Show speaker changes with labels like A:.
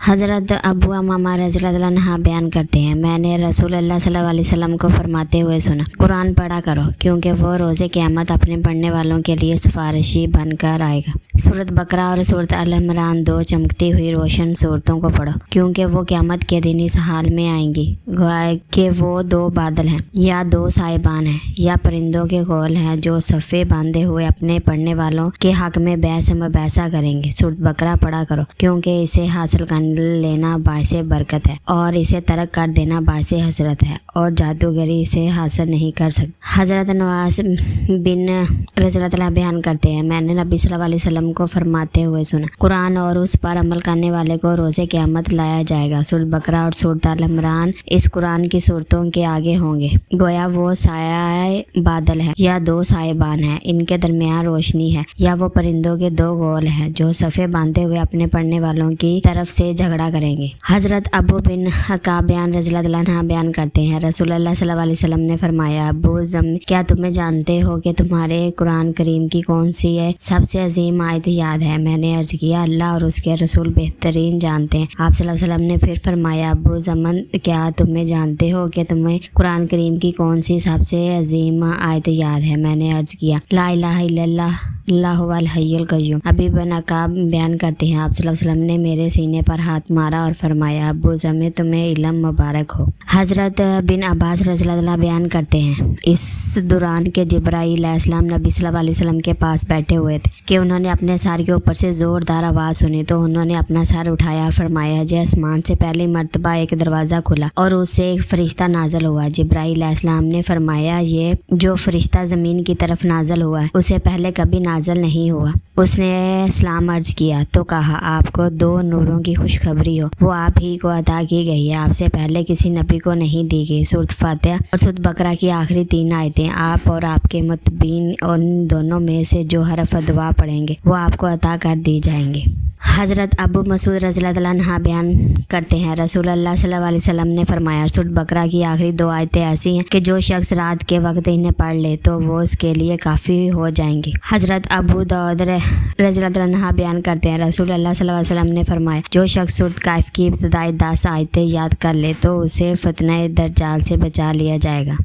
A: हज़रत अबू अमामा रज़ियल्लाहु अन्हा बयान करते हैं, मैंने रसूलुल्लाह सल्लल्लाहु अलैहि वसल्लम को फरमाते हुए सुना, कुरान पढ़ा करो क्योंकि वो रोज़े क़यामत अपने पढ़ने वालों के लिए सिफारिशी बनकर आएगा। सूरत बकरा और सूरत अल इमरान दो चमकती हुई रोशन सूरतों को पढ़ो क्योंकि वो क़यामत के दिन इस हाल में आएंगी कि वो दो बादल हैं या दो साहिबान हैं या परिंदों के कौल हैं जो सफ़े बांधे हुए अपने पढ़ने वालों के हक़ में बहस मुबासा करेंगे। सूरत बकरा पढ़ा करो क्योंकि इसे हासिल कर लेना बाइसे बरकत है और इसे तरक कर देना बाइसे हसरत है और जादूगरी इसे हासिल नहीं कर सकती। हज़रत नवास बिन रज़ियल्लाहु बयान करते हैं, मैंने नबी सल्लल्लाहु अलैहि वसल्लम को फरमाते हुए सुना, कुरान और उस पर अमल करने वाले को रोज़े क़यामत लाया जाएगा। सूरत बकरा और सूरत अल इमरान इस कुरान की सूरतों के आगे होंगे, गोया वो साया बादल है या दो साहिबान हैं, इनके दरमियान रोशनी है या वो परिंदों के दो गोल हैं जो सफ़े बांधे हुए अपने पढ़ने वालों की तरफ से झगड़ा करेंगे। हज़रत अबू बिन हकाबियान रज़ियल्लाहु अन्हु बयान करते हैं, रसूलुल्लाह सल्लल्लाहु अलैहि वसल्लम ने फरमाया, अबू ज़म क्या तुम्हें जानते हो कि तुम्हारे कुरान करीम की कौन सी है सबसे अजीम आयत याद है? मैंने अर्ज़ किया, अल्लाह और उसके रसूल बेहतरीन जानते हैं। आप सल्लल्लाहु अलैहि वसल्लम ने फिर फरमाया, अबू ज़मन क्या तुम्हें जानते हो कि तुम्हें कुरान करीम की कौन सी सबसे अजीम आयत याद है? मैंने अर्ज़ किया, ला इलाहा इल्लल्लाह अल्लाहु अल हय्युल क़य्यूम। अबी बिन अकाब बयान करते हैं, आप सल्लल्लाहु अलैहि वसल्लम ने मेरे सीने पर हाथ मारा और फरमाया, अबू ज़मे तुम्हें इल्म मुबारक हो। हज़रत बिन अब्बास रज़ियल्लाहु अन्हु बयान करते हैं, इस दौरान के जिब्राईल अलैहिस्सलाम नबी सल्लल्लाहु अलैहि वसल्लम के पास बैठे हुए थे कि उन्होंने अपने सर के ऊपर से ज़ोरदार आवाज़ सुनी तो उन्होंने अपना सर उठाया, फरमाया, जे आसमान से पहली मर्तबा एक दरवाज़ा खुला और उससे एक फ़रिश्ता नाज़िल हुआ। जिब्राईल अलैहिस्सलाम ने फरमाया, ये जो फ़रिश्ता ज़मीन की तरफ नाज़िल हुआ है उसे पहले कभी नाज़िल नहीं हुआ। उसने सलाम अर्ज़ किया तो कहा, आपको दो नूरों की खुशखबरी हो, वो आप ही को अता की गई है, आपसे पहले किसी नबी को नहीं दी गई। सूरत फातिहा और सूरत बकरा की आखिरी 3 आयतें, आप और आपके मुतबीन उन दोनों में से जो हरफ दुआ पढ़ेंगे वो आपको अता कर दी जाएंगे। हज़रत अबू मसूद रज़ियल्लाहु अन्हु बयान करते हैं, रसूलुल्लाह सल्लल्लाहु अलैहि वसल्लम ने फरमाया, सूरत बकरा की आखिरी 2 आयतें ऐसी हैं कि जो शख्स रात के वक्त इन्हें पढ़ ले तो वो उसके लिए काफ़ी हो जाएंगी। हज़रत अबू दाऊद रज़ियल्लाहु अन्हु बयान करते हैं, रसूलुल्लाह सल्लल्लाहु अलैहि वसल्लम ने फरमाया, जो शख्स सूरत काफ की इब्तिदाई 10 आयतें याद कर ले तो उसे फितने दज्जाल से बचा लिया जाएगा।